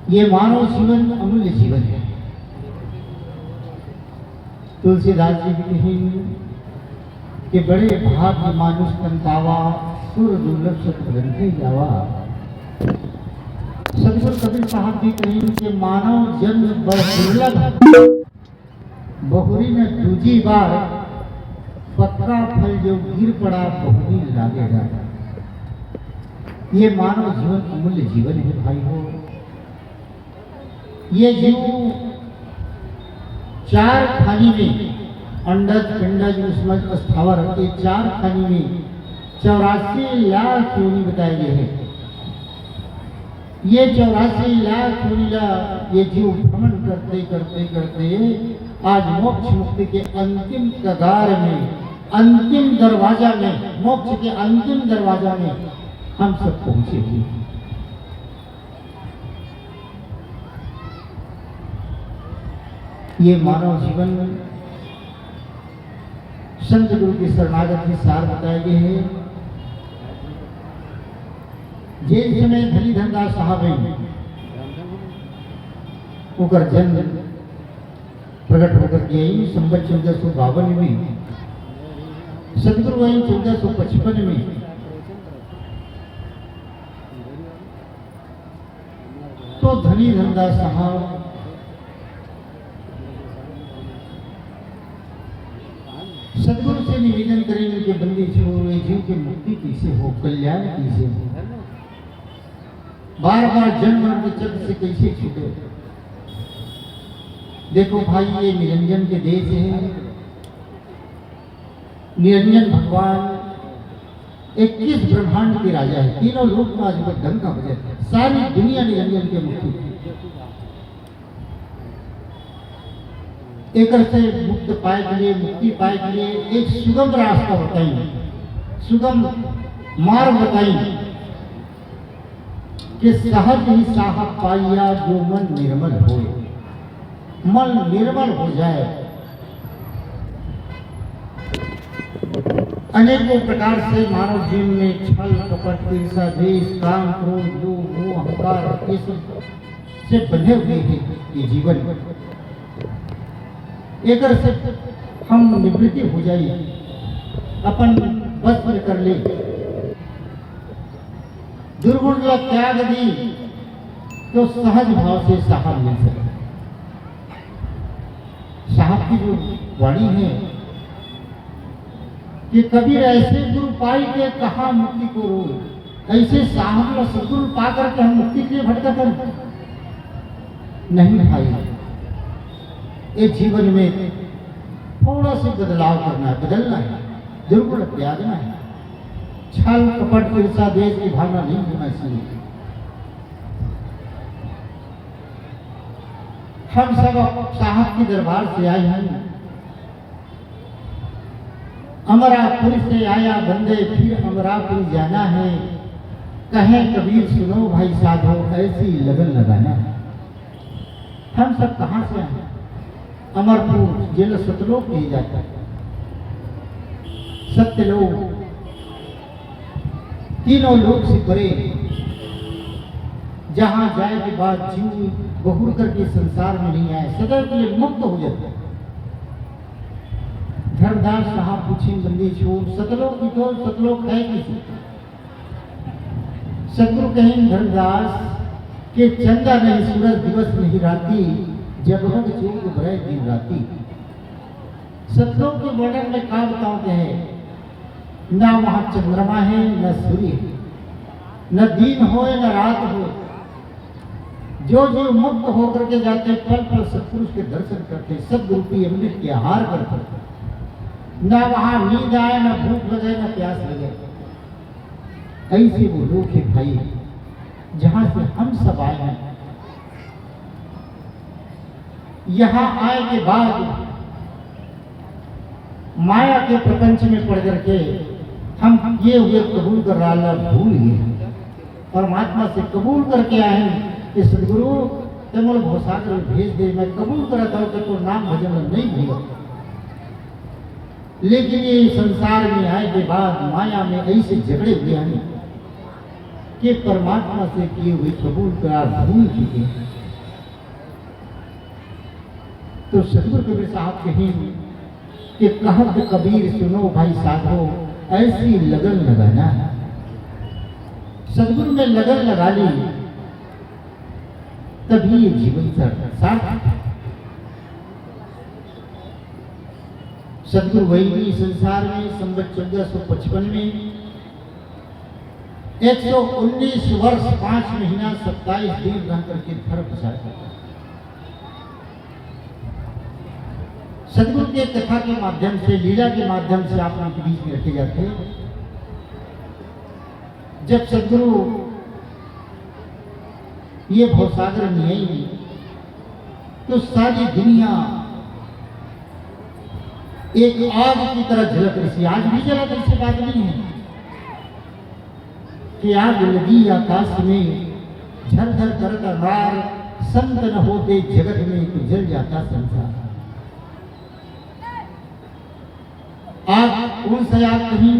ये मानव जीवन अमूल्य जीवन है। तुलसीदास जी भी कहें कि बड़े भाग्य मानुष तन पावा, सुर दुर्लभ सत ग्रंथि जावा। सदगुरु कबीर साहब भी कहें कि मानव जन्म बड़ दुर्लभ, बहुरी ने दूजी बार, पक्का फल जो गिर पड़ा बहुरी लागेगा। ये मानव जीवन अमूल्य जीवन है भाई हो। ये जीव चार खानी में, अंडज पिंडज उष्मज स्थावर, ये चार खानी में 84 लाख योनि बताए गए हैं। ये 84 लाख योनिला ये जीव भ्रमण करते करते करते आज मोक्ष मुक्ति के अंतिम कगार में, अंतिम दरवाजा में, मोक्ष के अंतिम दरवाजा में हम सब पहुंचे हुए। ये मानव जीवन संत गुरु की शरणागत के सार बताए गए हैं। जिस समय धनी धनदास साहब होकर जन्म प्रकट होकर के संवत 1452 में, सदगुरु वही 1455 में। तो धनी धनदास साहब सदगुरु से निवेदन करेंगे कि बंदी छोड़, जीव की मुक्ति कैसे हो, कल्याण कैसे हो, बार बार जन्म मरण के चक्र से कैसे छूटे। देखो भाई, ये निरंजन के देश है। निरंजन भगवान 21 ब्रह्मांड के राजा है, तीनों लोक में आज ढंग का बजे, सारी दुनिया निरंजन के मुक्ति एक से मुक्त पाए के लिए, मुक्ति पाए के लिए एक सुगम रास्ता बताइए, सुगम मार्ग बताइए कि सहज ही साहब पाइया जो मन निर्मल हो। मन निर्मल हो जाए, अनेकों प्रकार से मानव जीवन में छल कपट ईर्षा द्वेष काम क्रोध लोभ मोह अहंकार ये सब से बंधे हुए हैं ये जीवन। एक से हम निवृत्ति हो जाइए, अपन बस में कर ले, दुर्गुण का त्याग दी तो सहज भाव से साहब मिल सके। साहब की जो वाणी है कि कबीर ऐसे गुरु पाई के कहा मुक्ति को रो, ऐसे साहब का सदगुरु पा करके हम मुक्ति के लिए भटकते नहीं भाई। एक जीवन में थोड़ा सा बदलाव करना है, बदलना है, दुर्गुण त्यागना है, छल कपट ईर्षा द्वेष की भावना नहीं होना चाहिए। हम सब साहब के दरबार से आए हैं, अमरापुर से आया बंदे फिर अमरापुर जाना है। कहें कबीर सुनो भाई साधो ऐसी लगन लगाना है। हम सब कहां से आए? अमरपुर जिला सतलोक कही जाता है। सत्यलोक तीनों लोक से परे, जहां जाए के बाद जीव बहुर करके संसार में नहीं आए, सदैव के लिए मुक्त हो जाता है। धर्मदास साहब पूछें बंदी छोड़, सतलोक की तो सतलोक है किसी? सतगुरु कहें धर्मदास के चंदा नहीं सूरज दिवस नहीं राती, जब हम चूक भरे दिन राती। सतलोक के वर्णन में क्या बताओ के है? ना वहां चंद्रमा है, न सूर्य है, न दिन हो न रात हो। जो जो मुक्त होकर के जाते पल पल सत्पुरुष के दर्शन करते, सदगुरु की अमृत के आहार करते। ना वहां नींद आए, न भूख लगे, न प्यास लगे। ऐसे वो लोग है भाई जहां से हम सब आए हैं। यहां आए के बाद माया के प्रपंच में पड़ करके हम ये हुए कबूल कर रहा भूल गए। परमात्मा से कबूल करके आए हैं कि सदगुरु तेमल भोसाकर भेज दे, मैं कबूल करता हूं कि तो नाम भजन नहीं भूला। लेकिन ये संसार में आए के बाद माया में ऐसे झगड़े हुए हैं कि परमात्मा से किए हुए कबूल करार भूल चुके हैं। तो सतगुरु कबीर साहब कहें कि कहत कबीर सुनो भाई साधो, ऐसी लगन लगाना। सतगुरु में लगन लगा ली तभी ये जीवन सार्थक। सतगुरु वही संसार में संवत 1455 में 119 वर्ष 5 महीना 27 दिन रह करके धर्म प्रचार करता। सतगुरु के कथा के माध्यम से, लीला के माध्यम से आप उनके बीच में रखे जाते हैं। जब सतगुरु ये भवसागर में आई तो सारी दुनिया एक आग की तरह झलक रही थी। आज भी जला ऐसी बात नहीं है कि आग लगी आकाश में, झरझर करता रार, संत न होते जगत में तो जल जाता संसार। आग कौन सा आग? कहीं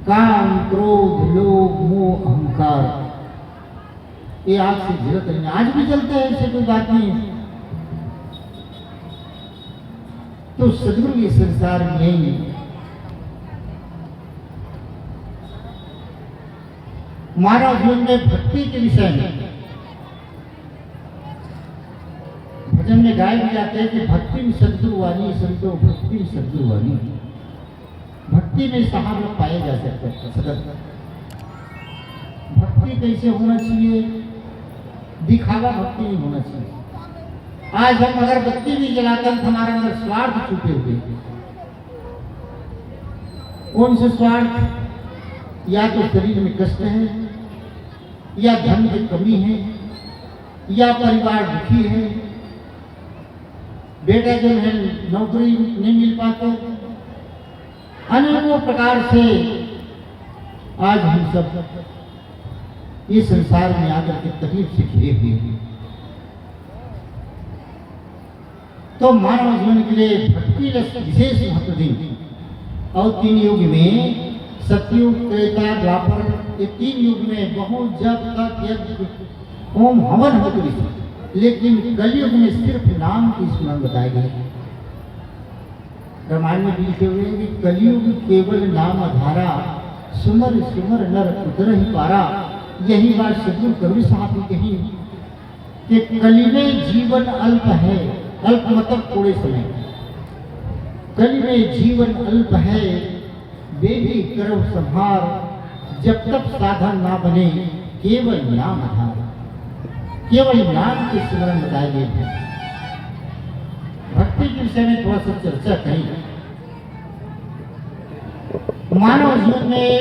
काम, क्रोध, लोभ, मोह, अहंकार, ये आग से झलक रही है। आज भी जलते हैं, ऐसे कोई बात नहीं है। तो सदगुरु के संसार में मानव जीवन में भक्ति के विषय में भजन में गाए भी जाते हैं कि भक्ति में सदगुरु वाणी संतो, भक्ति में सदगुरु वाणी। भक्ति में साहब लोग पाए जा सकते हैं। भक्ति कैसे होना चाहिए? दिखावा भक्ति नहीं होना चाहिए। आज हम अगर बत्ती भी जलाते हैं तो हमारे अंदर स्वार्थ छुपे हुए। कौन से स्वार्थ? या तो शरीर में कष्ट है, या धन की कमी है, या परिवार दुखी है, बेटा जो है नौकरी नहीं मिल पाते, अनेकों प्रकार से आज हम सब इस संसार में आकर के तकलीफ से घिरे हुए हैं। तो मानव जीवन के लिए भक्ति विशेष महत्व दी। और 3 युग में, सतयुग, त्रेता, द्वापर, ये 3 युग में बहुत जब तक यज्ञ होम हवन होते रही, लेकिन कलयुग में सिर्फ नाम की स्मरण बताए गए। रामायण में भी लिखे हुए हैं कि कलयुग केवल नाम धारा, सुमर सुमर नर उतर ही पारा। यही बात सतगुरु कबीर साहब ने कही कि कली में जीवन अल्प है। अल्प मतलब थोड़े समय। कली में जीवन अल्प है, बेबी करो संहार, जब तक साधन ना बने केवल नाम आधार। केवल नाम के स्मरण बताए गए हैं। भक्ति के विषय में थोड़ा सा चर्चा करें। मानव जीवन में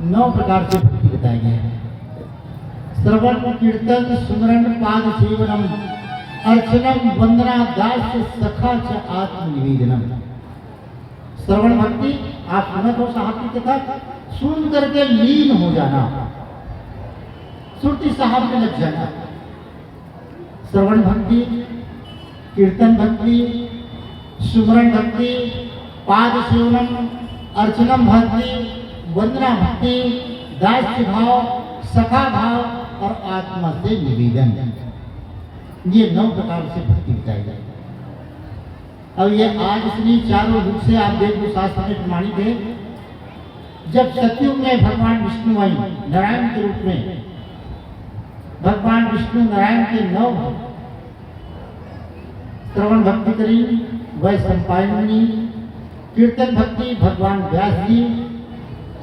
9 प्रकार से भक्ति बताए गए हैं। श्रवण, कीर्तन, सुमरण, पाद सेवनम, अर्चनम, वंदना, दास, सखा च आत्मनिवेदनम। श्रवण भक्ति, आप सुनत हो साहब की कथा, सुन करके लीन हो जाना, सुरती साहब में लग जाना। श्रवण भक्ति, कीर्तन भक्ति, सुमरण भक्ति, पाद सेवनम, अर्चनम भक्ति, वंदना भक्ति, दास्य भाव, सखा भाव और आत्मा से निवेदन। ये 9 प्रकार से भक्ति बताई जाए। अब ये आज इसलिए चारों रूप से आप देखो शास्त्र में प्रमाणित है। जब सतयुग में भगवान विष्णु आई नारायण के रूप में, भगवान विष्णु नारायण के 9 श्रवण भक्ति करी वह संपायनी, कीर्तन भक्ति भगवान व्यास जी,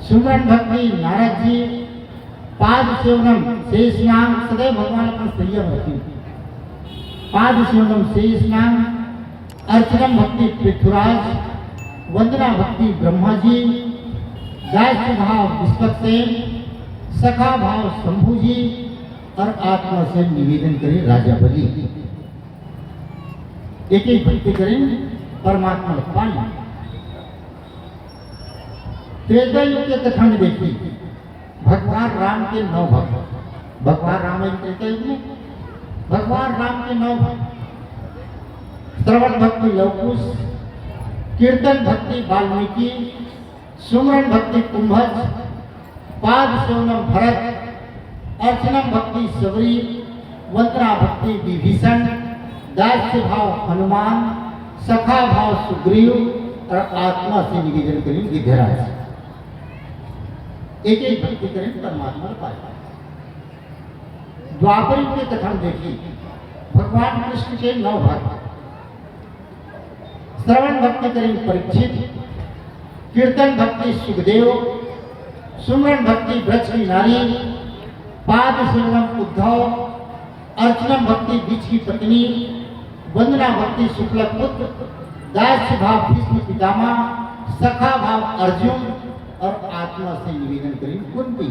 सुमरण भक्ति नारद जी, पाद सेवनम शेष नाम, सदैव भगवान अपना संयम रखी, पाद सेवनम शेष नाम, अर्चनम भक्ति पृथ्वीराज, वंदना भक्ति ब्रह्मा जी, दास्य भाव विश्वक्सेन, सखा भाव शंभु जी और आत्मा से निवेदन करें राजा बलि। एक एक भक्ति करें परमात्मा पानी। त्रेता युग के कथा में देखिए भगवान राम के 9 भक्त। भगवान राम त्रेता युग में भगवान राम के 9 भक्त। श्रवण भक्ति लवकुश, कीर्तन भक्ति वाल्मीकि, सुमरण भक्ति कुंभज, पाद सेवनम भरत, अर्चनम भक्ति सबरी, वंदना भक्ति विभीषण, दास्य भाव हनुमान, सखा भाव सुग्रीव और आत्मा से निवेदन करें विद्याराज। एक एक भक्ति करें परमात्मा पाए। द्वापर के कथन देखिए, भगवान कृष्ण के 9 भक्त। श्रवण भक्ति करें परीक्षित, कीर्तन भक्ति सुखदेव, सुमरन भक्ति ब्रज की नारी, पाद सेवनम उद्धव, अर्चनम भक्ति बीच की पत्नी, वंदना भक्ति शुक्ल पुत्र, दास्य भाव भीष्म पितामह, सखा भाव अर्जुन और आत्मा से निवेदन करें कुंती।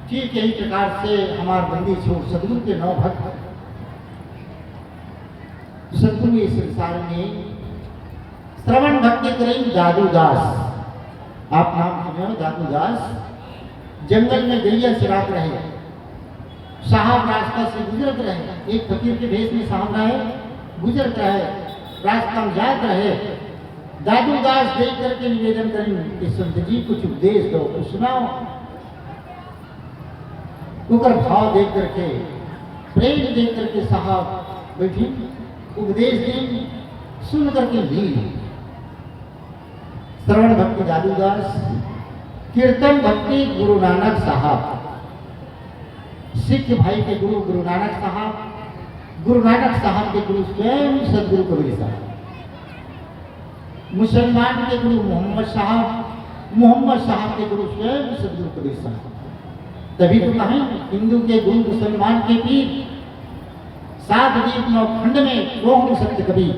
ठीक यही प्रकार से हमारे बंदी छोड़ सदगुरु के 9 भक्त। सदगुरु इस संसार में श्रवण भक्ति करें दादूदास। आप नाम सुने हो दादूदास। जंगल में गैया चराते रहे, साहब रास्ता से गुजरत रहे, एक फकीर के भेष में साहब रहे, गुजरत रहे, रास्ता में जात रहे। दादूदास देख करके निवेदन करें कि संत जी कुछ उपदेश दो, कुछ सुनाओ। उकर भाव देख करके, प्रेम देख करके साहब बैठी उपदेश दें, सुन करके ली। श्रवण भक्ति दादूदास, कीर्तन भक्ति गुरु नानक साहब। सिख भाई के गुरु गुरु नानक साहब, गुरु नानक साहब के गुरु स्वयं सदगुरु कबीर साहब। मुसलमान के गुरु मोहम्मद साहब, मोहम्मद साहब के गुरु स्वयं सदगुरु कबीर साहब। तभी तो कहें हिंदू के गुरु मुसलमान के पीर, 7 दीप 9 खंड में रोहन सत्य कबीर।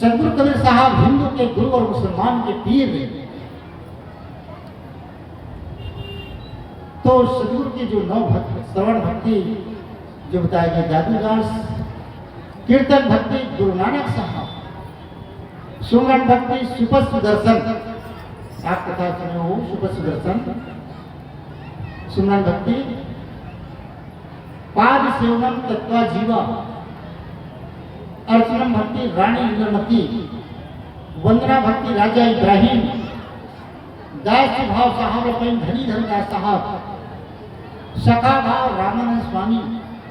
सदगुरु कबीर साहब हिंदू के गुरु और मुसलमान के पीर हैं। तो सदगुरु के जो 9 भक्त, श्रवण भक्ति जो बताया गया दादूदास, कीर्तन भक्ति गुरु नानक साहब, सुमरन भक्ति सुपर सुदर्शन। आप कथा सुने हो सुपर सुदर्शन। सुमरन भक्ति पाद सेवनम तत्वा जीवा, अर्चनम भक्ति रानी इंद्रमती, वंदना भक्ति राजा इब्राहिम, दास्य भाव साहब अपन धनी धनदास साहब, सखा भाव रामानंद स्वामी।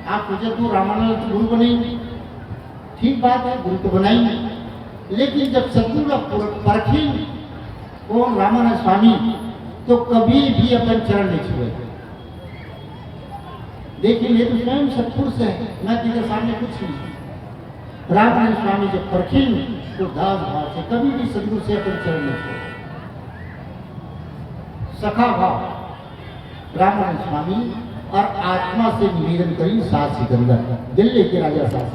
आप सोचे तो रामानंद गुरु बनेंगे, ठीक बात है, गुरु तो बनाएंगे, लेकिन जब सदगुरु परखी कौन रामानंद स्वामी, तो कभी भी अपन चरण नहीं छुए। देखिए ये तो स्वयं सत्पुरुष है, मैं तेरे सामने कुछ नहीं। रामानंद स्वामी जब परखी तो दास भाव से कभी भी सदगुरु से अपन चरण नहीं छुए। सखा भाव रामानंद स्वामी और आत्मा से निवेदन करी सात सिकंदर, दिल्ली के राजा सात